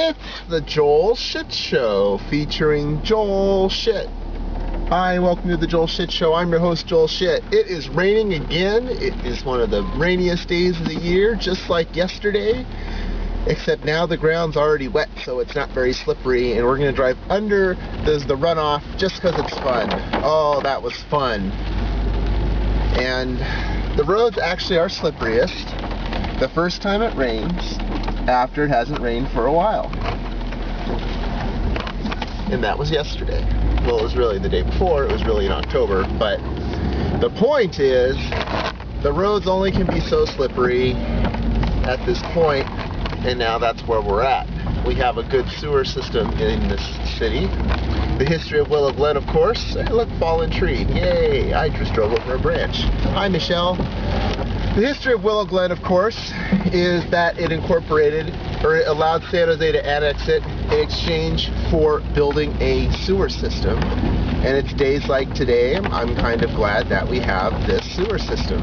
It's the Joel Shit Show featuring Joel Shit. Hi, welcome to the Joel Shit Show. I'm your host, Joel Shit. It is raining again. It is one of the rainiest days of the year, just like yesterday. Except now the ground's already wet, so it's not very slippery, and we're going to drive under the runoff just because it's fun. Oh, that was fun. And the roads actually are slipperiest the first time it rains after it hasn't rained for a while. And that was yesterday. Well, it was really the day before. It was really in October. But the point is, the roads only can be so slippery at this point, and now that's where we're at. We have a good sewer system in this city. The history of Willow Glen, of course. Hey, look, fallen tree. Yay! I just drove over a branch. Hi, Michelle. The history of Willow Glen, of course, is that it incorporated, or it allowed San Jose to annex it in exchange for building a sewer system. And it's days like today, I'm kind of glad that we have this sewer system,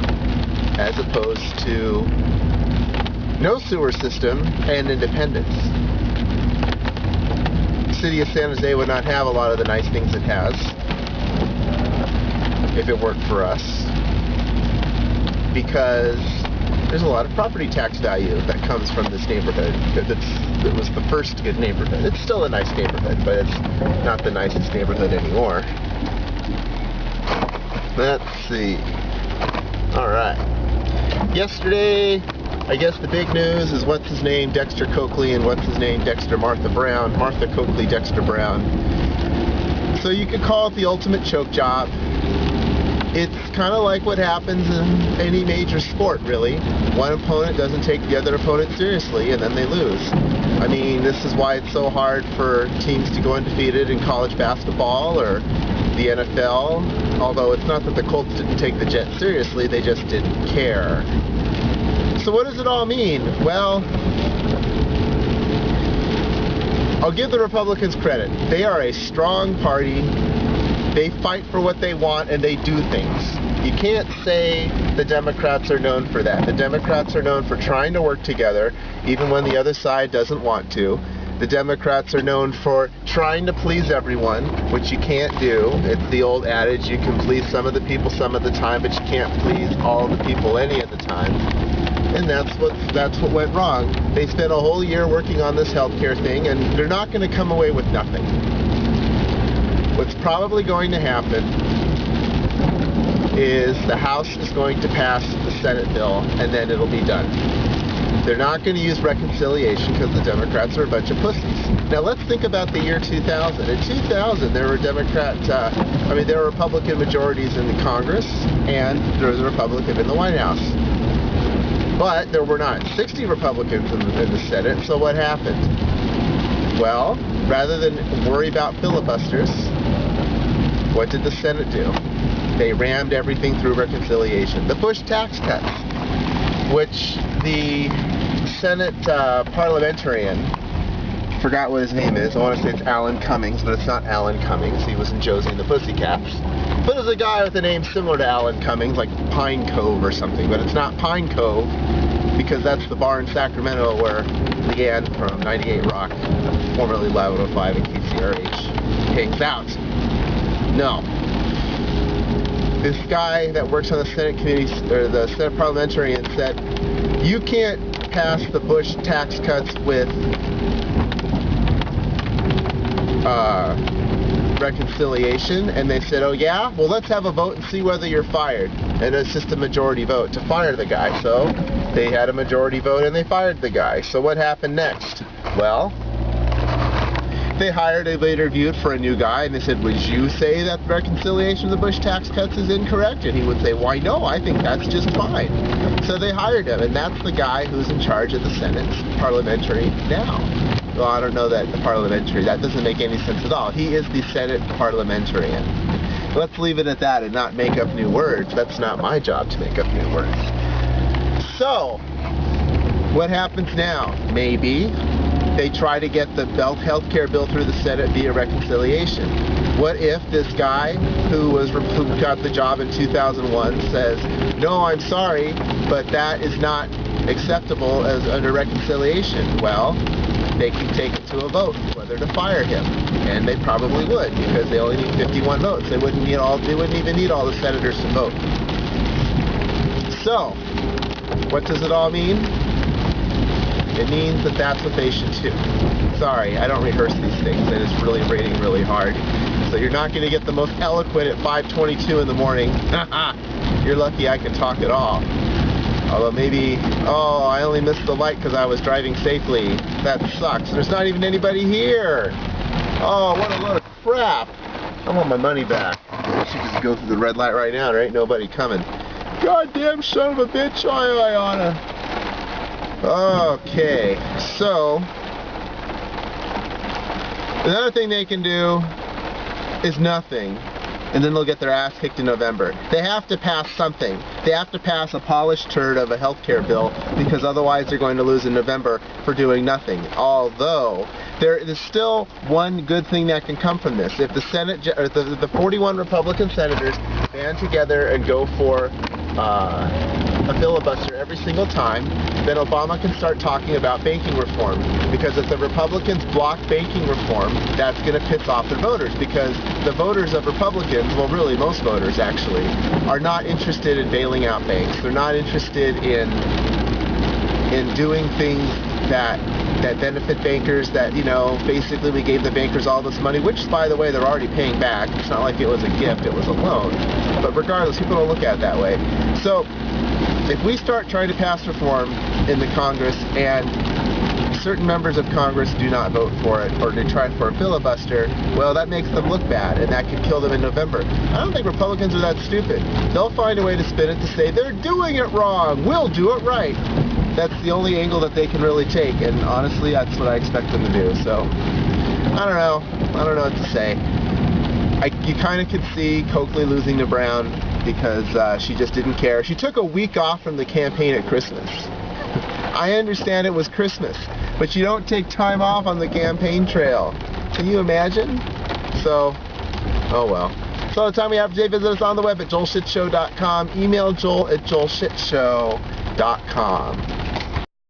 as opposed to no sewer system and independence. The city of San Jose would not have a lot of the nice things it has if it weren't for us, because there's a lot of property tax value that comes from this neighborhood. It was the first good neighborhood. It's still a nice neighborhood, but it's not the nicest neighborhood anymore. Let's see. Alright. Yesterday, I guess the big news is what's his name, Dexter Coakley, and what's his name, Dexter Martha Brown. Martha Coakley, Dexter Brown. So you could call it the ultimate choke job. It's kind of like what happens in any major sport, really. One opponent doesn't take the other opponent seriously, and then they lose. I mean, this is why it's so hard for teams to go undefeated in college basketball or the NFL. Although it's not that the Colts didn't take the Jets seriously, they just didn't care. So what does it all mean? Well, I'll give the Republicans credit. They are a strong party. They fight for what they want, and they do things. You can't say the Democrats are known for that. The Democrats are known for trying to work together, even when the other side doesn't want to. The Democrats are known for trying to please everyone, which you can't do. It's the old adage, you can please some of the people some of the time, but you can't please all the people any of the time. And that's what went wrong. They spent a whole year working on this healthcare thing, and they're not going to come away with nothing. What's probably going to happen is the House is going to pass the Senate bill, and then it'll be done. They're not going to use reconciliation because the Democrats are a bunch of pussies. Now let's think about the year 2000. In 2000, there were there were Republican majorities in the Congress, and there was a Republican in the White House. But there were not 60 Republicans in the Senate, so what happened? Well, rather than worry about filibusters, what did the Senate do? They rammed everything through reconciliation. The Bush tax cuts, which the Senate parliamentarian, forgot what his name is, I want to say it's Alan Cummings, but it's not Alan Cummings, he was in Josie and the Pussycats. But it's a guy with a name similar to Alan Cummings, like Pine Cove or something, but it's not Pine Cove, because that's the bar in Sacramento where Leanne from 98 Rock, formerly Live 105 and KCRH, hangs out. No. This guy that works on the Senate committee, or the Senate parliamentarian, said, you can't pass the Bush tax cuts with reconciliation. And they said, oh yeah? Well, let's have a vote and see whether you're fired. And it's just a majority vote to fire the guy. So they had a majority vote and they fired the guy. So what happened next? Well, they interviewed for a new guy, and they said, would you say that the reconciliation of the Bush tax cuts is incorrect? And he would say, why no, I think that's just fine. So they hired him, and that's the guy who's in charge of the Senate parliamentary now. Well, I don't know that the parliamentary, that doesn't make any sense at all. He is the Senate parliamentarian. Let's leave it at that and not make up new words. That's not my job to make up new words. So, what happens now? Maybe they try to get the health care bill through the Senate via reconciliation. What if this guy who got the job in 2001 says, no, I'm sorry, but that is not acceptable as under reconciliation? Well, they can take it to a vote whether to fire him, and they probably would because they only need 51 votes. They wouldn't even need all the senators to vote. So, what does it all mean? It means that that's what they should do. Sorry, I don't rehearse these things. I just really reading really hard. So you're not going to get the most eloquent at 5:22 in the morning. You're lucky I can talk at all. Although maybe, oh, I only missed the light because I was driving safely. That sucks. There's not even anybody here. Oh, what a load of crap. I want my money back. I should just go through the red light right now. There ain't nobody coming. Goddamn son of a bitch, I oughta. Okay, so another thing they can do is nothing, and then they'll get their ass kicked in November. They have to pass something. They have to pass a polished turd of a healthcare bill, because otherwise they're going to lose in November for doing nothing. Although there is still one good thing that can come from this. If the Senate, or the 41 Republican senators band together and go for a filibuster every single time, then Obama can start talking about banking reform. Because if the Republicans block banking reform, that's going to piss off their voters. Because the voters of Republicans, well really most voters actually, are not interested in bailing out banks. They're not interested in doing things that benefit bankers, that, you know, basically we gave the bankers all this money, which, by the way, they're already paying back. It's not like it was a gift, it was a loan. But regardless, people don't look at it that way. So, if we start trying to pass reform in the Congress and certain members of Congress do not vote for it, or they try for a filibuster, well, that makes them look bad, and that could kill them in November. I don't think Republicans are that stupid. They'll find a way to spin it to say, they're doing it wrong, we'll do it right. That's the only angle that they can really take, and honestly, that's what I expect them to do. So, I don't know what to say. You kind of could see Coakley losing to Brown because she just didn't care. She took a week off from the campaign at Christmas. I understand it was Christmas, but you don't take time off on the campaign trail. Can you imagine? So, oh well. So the time we have today, visit us on the web at joelshitshow.com. Email joel@joelshitshow.com.